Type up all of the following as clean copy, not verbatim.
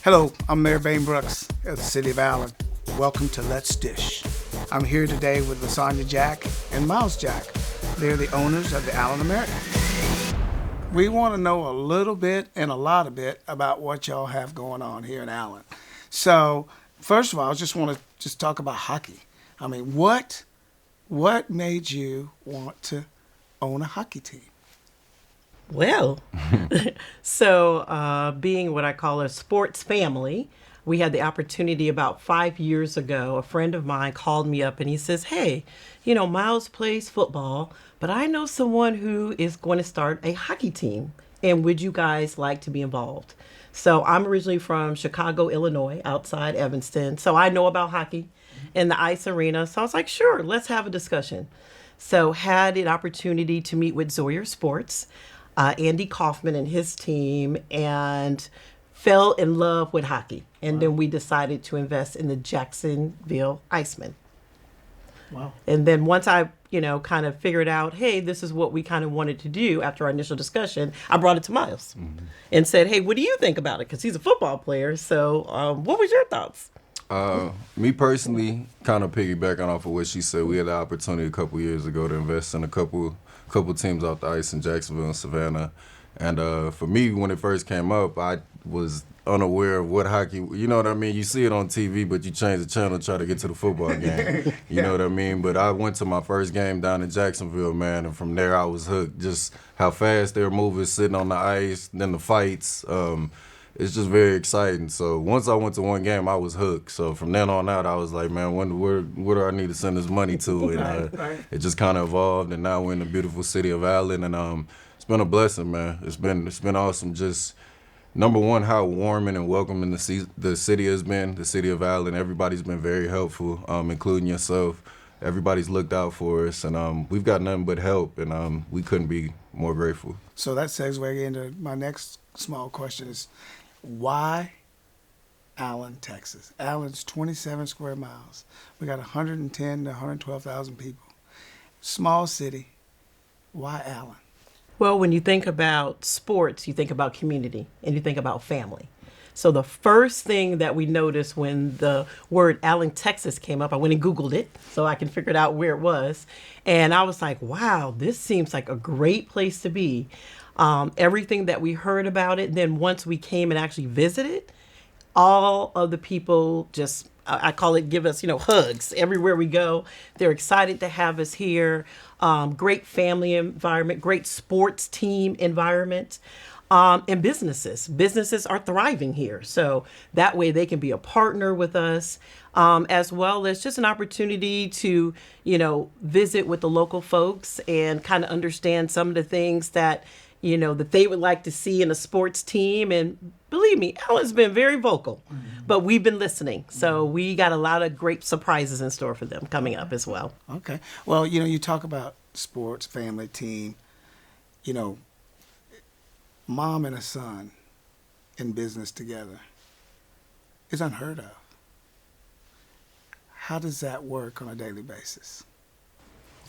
Hello, I'm Mayor Bain Brooks of the City of Allen. Welcome to Let's Dish. I'm here today with Lasagna Jack and Miles Jack. They're the owners of the Allen American. We want to know a little bit and a lot of bit about what y'all have going on here in Allen. So, first of all, I just want to talk about hockey. I mean, what made you want to own a hockey team? Well, being what I call a sports family, we had the opportunity about 5 years ago. A friend of mine called me up and he says, "Hey, Miles plays football, but I know someone who is going to start a hockey team. And would you guys like to be involved?" So I'm originally from Chicago, Illinois, outside Evanston. So I know about hockey in the ice arena. So I was like, sure, let's have a discussion. So had an opportunity to meet with Zoyer Sports, Andy Kaufman and his team, and fell in love with hockey. And then we decided to invest in the Jacksonville Icemen. Wow. And then once I, kind of figured out, hey, this is what we kind of wanted to do after our initial discussion, I brought it to Miles and said, hey, what do you think about it? Because he's a football player. So what was your thoughts? Me personally, kind of piggybacking off of what she said, we had the opportunity a couple years ago to invest in a couple teams off the ice in Jacksonville and Savannah. And for me, when it first came up, I was unaware of what hockey, you know what I mean? You see it on TV, but you change the channel to try to get to the football game. You know what I mean? But I went to my first game down in Jacksonville, man, and from there I was hooked. Just how fast they were moving, sitting on the ice, then the fights. It's just very exciting. So once I went to one game, I was hooked. So from then on out, I was like, man, where do I need to send this money to? And it just kind of evolved, and now we're in the beautiful city of Allen, and it's been a blessing, man. It's been awesome. Just number one, how warming and welcoming the city has been. The city of Allen, everybody's been very helpful, including yourself. Everybody's looked out for us, and we've got nothing but help, and we couldn't be more grateful. So that segues into my next small question is, why Allen, Texas? Allen's 27 square miles. We got 110 to 112,000 people. Small city. Why Allen? Well, when you think about sports, you think about community and you think about family. So the first thing that we noticed when the word Allen, Texas came up, I went and Googled it so I can figure out where it was. And I was like, wow, this seems like a great place to be. Everything that we heard about it, then once we came and actually visited, all of the people just, I call it, give us, hugs everywhere we go. They're excited to have us here. Great family environment, great sports team environment. And businesses are thriving here. So that way they can be a partner with us, as well as just an opportunity to, visit with the local folks and kind of understand some of the things that, that they would like to see in a sports team. And believe me, Allen's been very vocal, but we've been listening. So we got a lot of great surprises in store for them coming up as well. Okay. Well, you talk about sports, family, team, mom and a son in business together is unheard of. How does that work on a daily basis?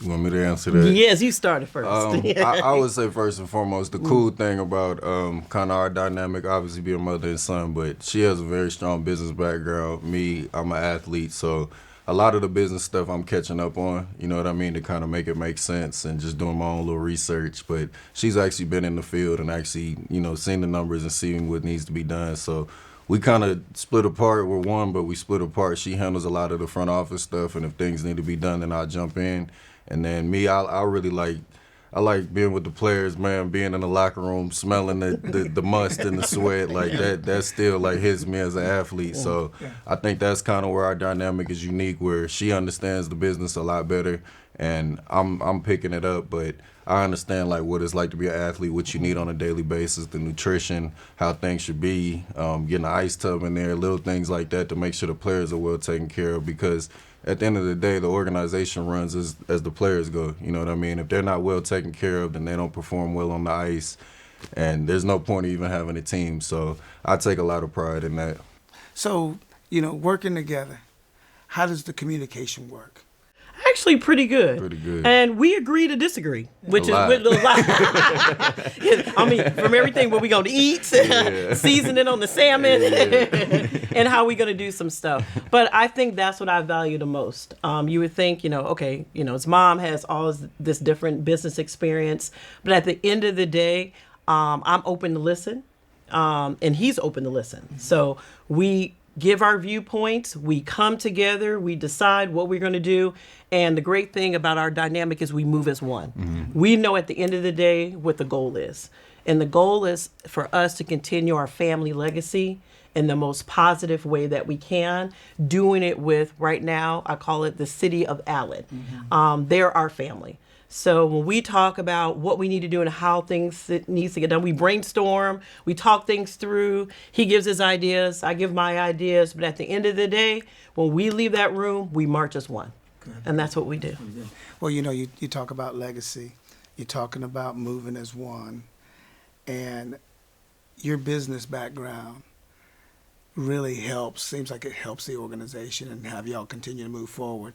You want me to answer that? Yes, you started first. I would say first and foremost, the cool thing about kind of our dynamic, obviously being mother and son, but she has a very strong business background. Me, I'm an athlete, so a lot of the business stuff I'm catching up on, you know what I mean, to kind of make it make sense and just doing my own little research. But she's actually been in the field and actually, seen the numbers and seeing what needs to be done. So we kind of split apart. We're one, but we split apart. She handles a lot of the front office stuff, and if things need to be done, then I'll jump in. And then me, I really I like being with the players, man, being in the locker room, smelling the must and the sweat. Like that still like hits me as an athlete. So I think that's kind of where our dynamic is unique, where she understands the business a lot better and I'm picking it up, but I understand like what it's like to be an athlete, what you need on a daily basis, the nutrition, how things should be, getting the ice tub in there, little things like that to make sure the players are well taken care of, because at the end of the day, the organization runs as the players go. You know what I mean? If they're not well taken care of, then they don't perform well on the ice, and there's no point in even having a team. So I take a lot of pride in that. So, working together, how does the communication work? Actually, pretty good. Pretty good. And we agree to disagree, which is lot. with a lot. I mean, from everything what we going to eat, seasoning on the salmon, and how we going to do some stuff. But I think that's what I value the most. You would think, okay, his mom has all this different business experience, but at the end of the day, I'm open to listen, and he's open to listen. So we give our viewpoints, we come together, we decide what we're going to do. And the great thing about our dynamic is we move as one. Mm-hmm. We know at the end of the day what the goal is. And the goal is for us to continue our family legacy in the most positive way that we can, doing it with, right now, I call it the city of Allen. Mm-hmm. They're our family. So when we talk about what we need to do and how things needs to get done, we brainstorm, we talk things through. He gives his ideas, I give my ideas. But at the end of the day, when we leave that room, we march as one. Good. And that's what we do. Well, you talk about legacy. You're talking about moving as one. And your business background really helps, seems like it helps the organization and have y'all continue to move forward.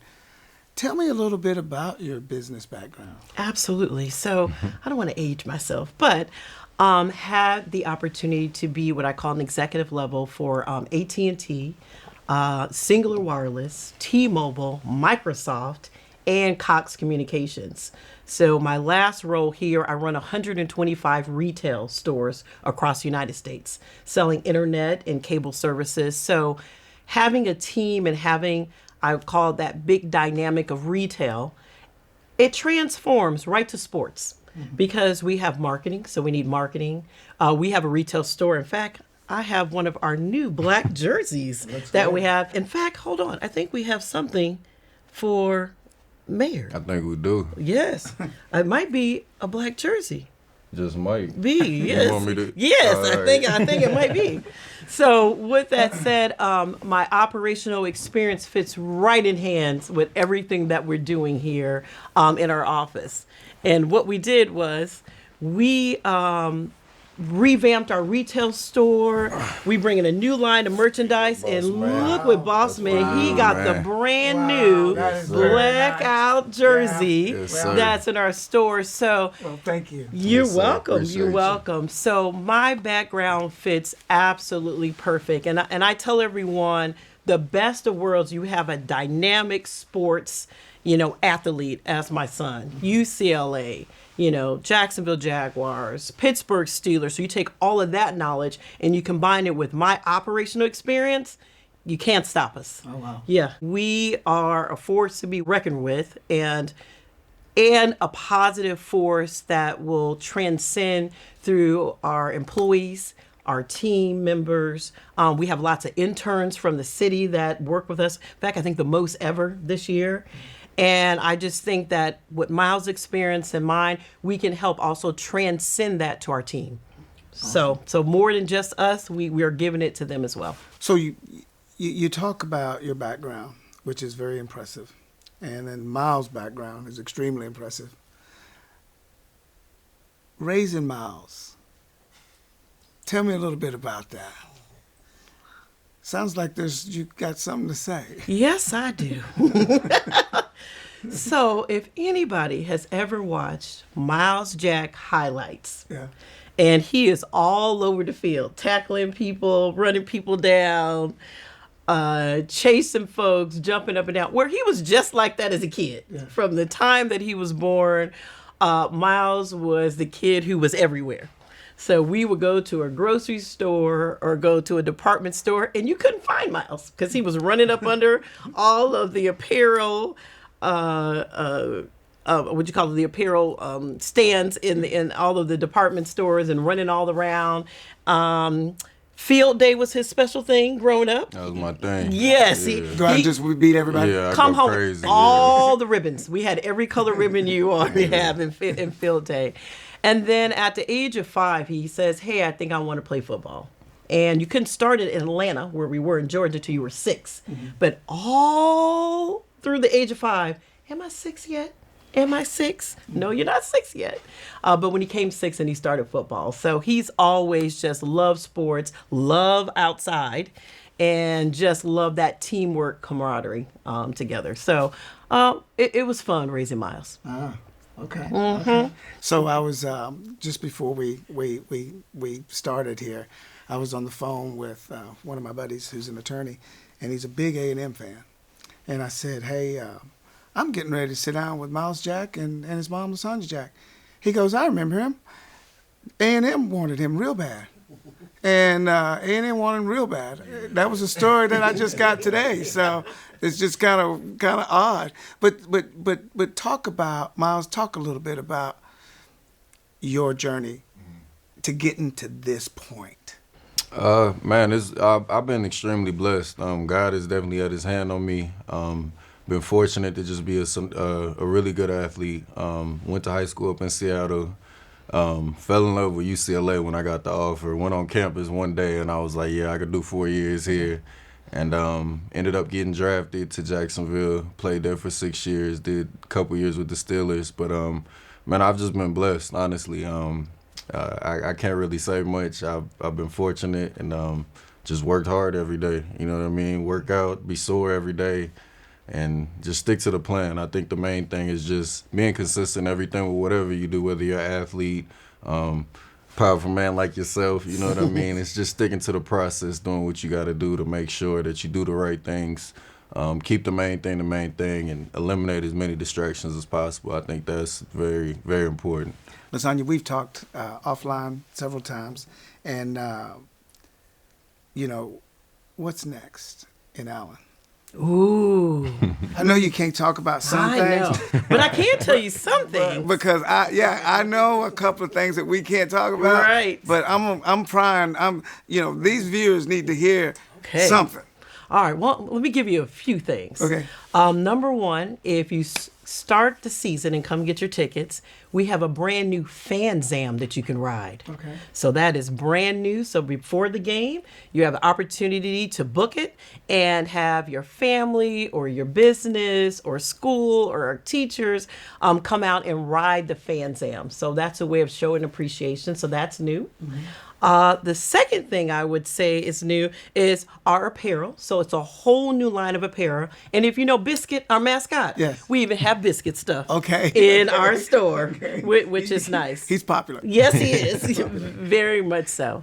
Tell me a little bit about your business background. Absolutely. So I don't want to age myself, but had the opportunity to be what I call an executive level for AT&T, Singular Wireless, T-Mobile, Microsoft, and Cox Communications. So my last role here, I run 125 retail stores across the United States, selling internet and cable services. So having a team and having, I call that big dynamic of retail, it transforms right to sports because we have marketing. So we need marketing. We have a retail store. In fact, I have one of our new black jerseys that we have. In fact, hold on. I think we have something for Mayor. I think we do. Yes. It might be a black jersey. Just might. Be, yes. You want me to? Yes, All I think it might be. So with that said, my operational experience fits right in hands with everything that we're doing here in our office. And what we did was we revamped our retail store. We bring in a new line of merchandise, and look what Boss Man, he got the brand new blackout jersey that's in our store. So thank you. You're welcome. You're welcome. So my background fits absolutely perfect. And I tell everyone, the best of worlds, you have a dynamic sports, athlete as my son, UCLA, Jacksonville Jaguars, Pittsburgh Steelers. So you take all of that knowledge and you combine it with my operational experience, you can't stop us. Oh, wow. Yeah. We are a force to be reckoned with and a positive force that will transcend through our employees, our team members. We have lots of interns from the city that work with us. In fact, I think the most ever this year. And I just think that with Miles' experience and mine, we can help also transcend that to our team. Awesome. So more than just us, we are giving it to them as well. So you talk about your background, which is very impressive. And then Miles' background is extremely impressive. Raising Miles, tell me a little bit about that. Sounds like you got something to say. Yes, I do. So if anybody has ever watched Miles Jack highlights, and he is all over the field, tackling people, running people down, chasing folks, jumping up and down, where he was just like that as a kid. Yeah. From the time that he was born, Miles was the kid who was everywhere. So we would go to a grocery store or go to a department store, and you couldn't find Miles because he was running up under all of the apparel, the apparel stands in all of the department stores and running all around. Field day was his special thing growing up. That was my thing. Yes. Yeah. Do I just beat everybody? Yeah, come home crazy, all the ribbons. We had every color ribbon you already have in field day. And then at the age of 5, he says, hey, I think I want to play football. And you couldn't start it in Atlanta, where we were in Georgia, till you were 6. Mm-hmm. But all through the age of 5, am I 6 yet? Am I 6? No, you're not 6 yet. But when he came 6 and he started football. So he's always just loved sports, love outside, and just love that teamwork camaraderie together. So It was fun raising Miles. Okay. Okay. So I was just before we started here, I was on the phone with one of my buddies who's an attorney, and he's a big A&M fan. And I said, "Hey, I'm getting ready to sit down with Miles Jack and his mom, Lasagna Jack." He goes, "I remember him. A&M wanted him real bad." And A&M wanted him real bad. That was a story that I just got today. So it's just kind of odd. But talk about, Miles, talk a little bit about your journey to getting to this point. Man, I've been extremely blessed. God has definitely had his hand on me. Been fortunate to just be a really good athlete. Went to high school up in Seattle. Fell in love with UCLA when I got the offer. Went on campus one day and I was like, yeah, I could do 4 years here. And ended up getting drafted to Jacksonville. Played there for 6 years. Did a couple years with the Steelers. But man, I've just been blessed, honestly. I can't really say much. I've been fortunate and just worked hard every day. You know what I mean? Work out, be sore every day, and just stick to the plan. I think the main thing is just being consistent, everything with whatever you do, whether you're an athlete, powerful man like yourself, you know what I mean? It's just sticking to the process, doing what you got to do to make sure that you do the right things. Keep the main thing, and eliminate as many distractions as possible. I think that's very, very important. Lasagna, we've talked offline several times, and, what's next in Allen? Ooh. I know you can't talk about some things. Know. But I can tell you something. Because I know a couple of things that we can't talk about. Right. But I'm trying, these viewers need to hear something. All right, well, let me give you a few things. Okay. Number one, if you start the season and come get your tickets, we have a brand new Fan Zam that you can ride. Okay. So that is brand new. So before the game, you have the opportunity to book it and have your family or your business or school or teachers come out and ride the Fan Zam. So that's a way of showing appreciation. So that's new. Mm-hmm. The second thing I would say is new is our apparel. So it's a whole new line of apparel. And if you know Biscuit, our mascot, yes, we even have Biscuit stuff in our store, which is nice. He's popular. Yes, he is. Very much so.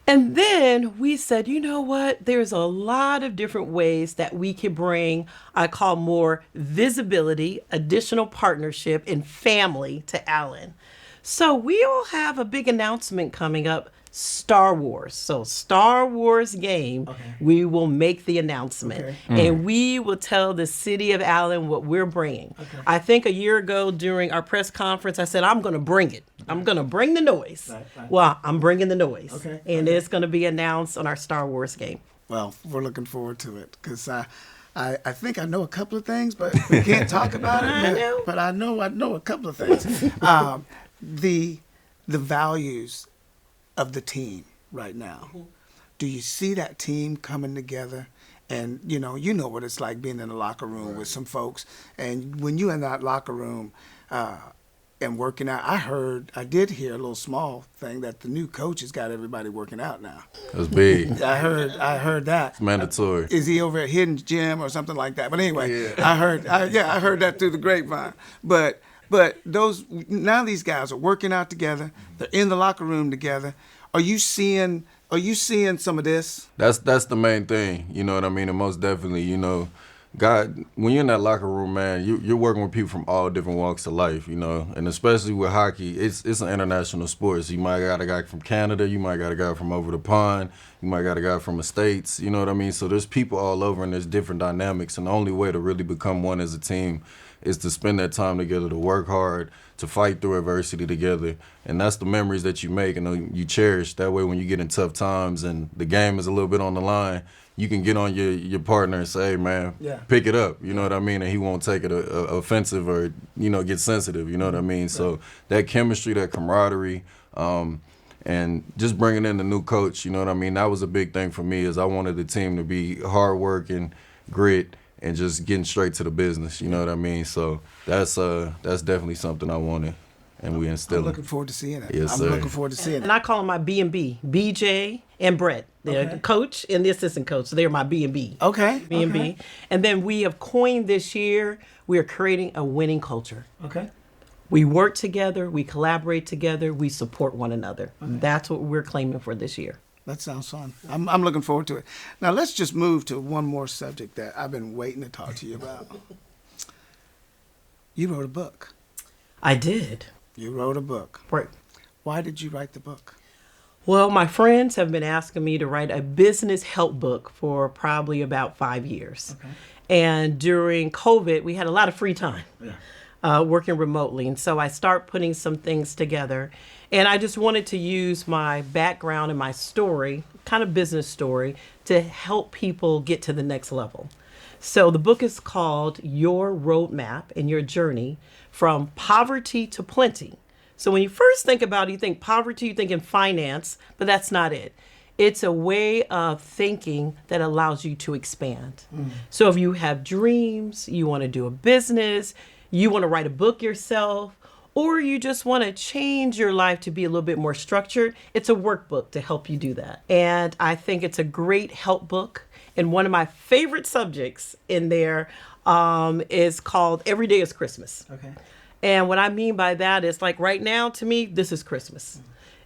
And then we said, you know what? There's a lot of different ways that we can bring, I call more visibility, additional partnership, and family to Allen. So we'll have a big announcement coming up, Star Wars. So Star Wars game, we will make the announcement. And we will tell the city of Allen what we're bringing. I think a year ago during our press conference, I said, I'm going to bring it. I'm going to bring the noise. Right. Well, I'm bringing the noise. And it's going to be announced on our Star Wars game. Well, we're looking forward to it because I think I know a couple of things, but we can't talk about it. But I know a couple of things. The values of the team right now. Do you see that team coming together? And you know what it's like being in a locker room with some folks. And when you're in that locker room and working out, I did hear a little small thing that the new coach has got everybody working out now. That's big. I heard that. It's mandatory. Is he over at Hidden Gym or something like that? But anyway, I heard that through the grapevine. But now these guys are working out together. They're in the locker room together. Are you seeing some of this? That's the main thing. You know what I mean? And most definitely, God, when you're in that locker room, man, you're working with people from all different walks of life, and especially with hockey, it's an international sport. So you might got a guy from Canada, you might got a guy from over the pond, you might got a guy from the States, you know what I mean? So there's people all over and there's different dynamics, and the only way to really become one as a team is to spend that time together, to work hard, to fight through adversity together. And that's the memories that you make and you cherish. That way when you get in tough times and the game is a little bit on the line, you can get on your partner and say, hey, man, pick it up, you know what I mean? And he won't take it offensive or, get sensitive, you know what I mean? Right. So that chemistry, that camaraderie, and just bringing in the new coach, you know what I mean? That was a big thing for me is I wanted the team to be hard working, grit, and just getting straight to the business, you know what I mean? So that's definitely something I wanted. and we I'm instill looking them. forward to seeing it. Yes, I'm sir. looking forward to seeing And it. I call them my B&B, BJ and Brett. They're Okay. the coach and the assistant coach. So they're my B&B. Okay. B&B. Okay. And then we have coined this year, we are creating a winning culture. Okay. We work together, we collaborate together, we support one another. That's what we're claiming for this year. That sounds fun. I'm looking forward to it. Now let's just move to one more subject that I've been waiting to talk to you about. You wrote a book. I did. You wrote a book. Right. Why did you write the book? Well, my friends have been asking me to write a business help book for probably about 5 years. Okay. And during COVID, we had a lot of free time. Working remotely. And so I start putting some things together. And I just wanted to use my background and my story, kind of business story, to help people get to the next level. So the book is called Your Roadmap and Your Journey from Poverty to Plenty. So when you first think about it, you think poverty, you think in finance, but that's not it. It's a way of thinking that allows you to expand. So if you have dreams, you want to do a business, you want to write a book yourself, or you just want to change your life to be a little bit more structured, it's a workbook to help you do that. And I think it's a great help book. And one of my favorite subjects in there is called Every Day is Christmas. Okay. And what I mean by that is like right now, to me, this is Christmas.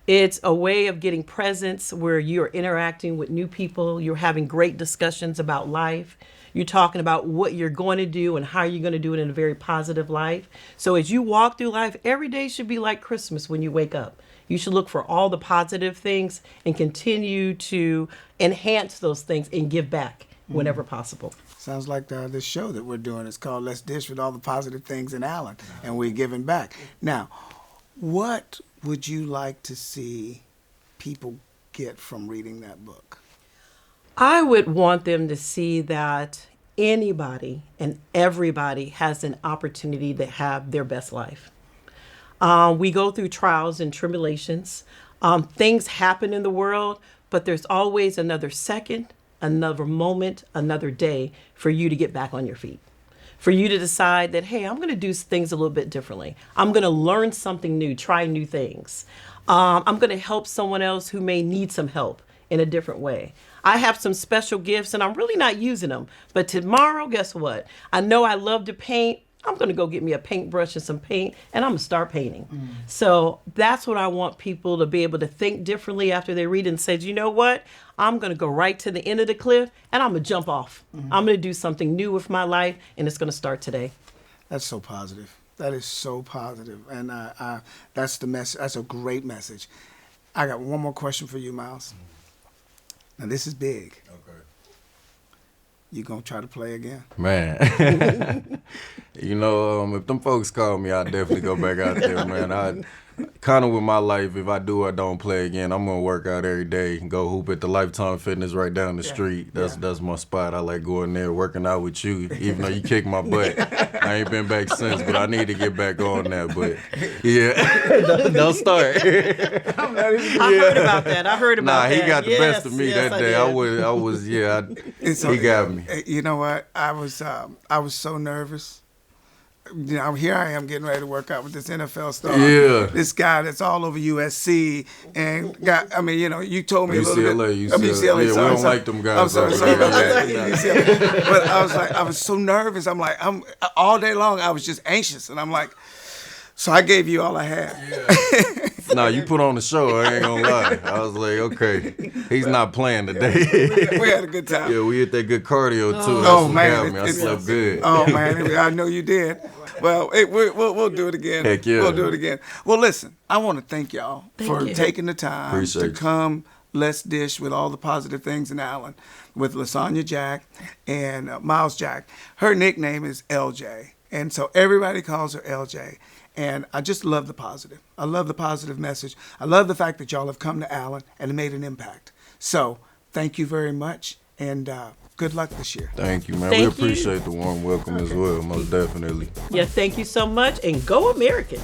It's a way of getting presents where you're interacting with new people. You're having great discussions about life. You're talking about what you're going to do and how you're going to do it in a very positive life. So as you walk through life, every day should be like Christmas when you wake up. You should look for all the positive things and continue to enhance those things and give back whenever possible. Sounds like this show that we're doing is called Let's Dish with all the positive things in Allen, and we're giving back. Now, what would you like to see people get from reading that book? I would want them to see that anybody and everybody has an opportunity to have their best life. We go through trials and tribulations. Things happen in the world, but there's always another second, another moment, another day for you to get back on your feet. For you to decide that, hey, I'm going to do things a little bit differently. I'm going to learn something new, try new things. I'm going to help someone else who may need some help in a different way. I have some special gifts and I'm really not using them. But tomorrow, guess what? I know I love to paint. I'm going to go get me a paintbrush and some paint and I'm going to start painting. So that's what I want people to be able to think differently after they read it and say, you know what? I'm going to go right to the end of the cliff and I'm going to jump off. I'm going to do something new with my life and it's going to start today. That's so positive. That is so positive. And that's the message. That's a great message. I got one more question for you, Miles. Now, this is big. Okay. You going to try to play again? Man, you know, if them folks call me, I'll definitely go back out there, man. I kind of with my life, if I do or don't play again, I'm gonna work out every day and go hoop at the Lifetime Fitness right down the street. That's my spot. I like going there, working out with you, even though you kicked my butt. I ain't been back since, but I need to get back on that. But yeah, don't start. I heard about that. I heard about Nah, that. he got the Yes, best of me yes, that day. I did. was, It's he got me. You know what? I was so nervous. You know, here I am getting ready to work out with this NFL star. Yeah. This guy that's all over USC and got. I mean, you know, you told me a little bit. UCLA. I mean, UCLA. Yeah, we sorry, don't like them guys I'm sorry, over sorry about there. that. But I was like, I was so nervous. I'm like, all day long. I was just anxious, and I'm like, so I gave you all I had. Nah, you put on the show. I ain't gonna lie. I was like, okay, he's not playing today. We had a good time. Yeah, we hit that good cardio too. That's Oh, what man, got me. I slept good. Oh man, I know you did. Well, we'll do it again. Heck yeah. We'll do it again. Well, listen, I want to thank y'all for you. taking the time Appreciate to you. come. Let's Dish with all the positive things in Allen with LaSonya Jack and Miles Jack. Her nickname is LJ, and so everybody calls her LJ. And I just love the positive. I love the positive message. I love the fact that y'all have come to Allen and made an impact. So thank you very much, and good luck this year. Thank you, man. Thank we you. appreciate the warm welcome as well, most definitely. Yeah, thank you so much and go American.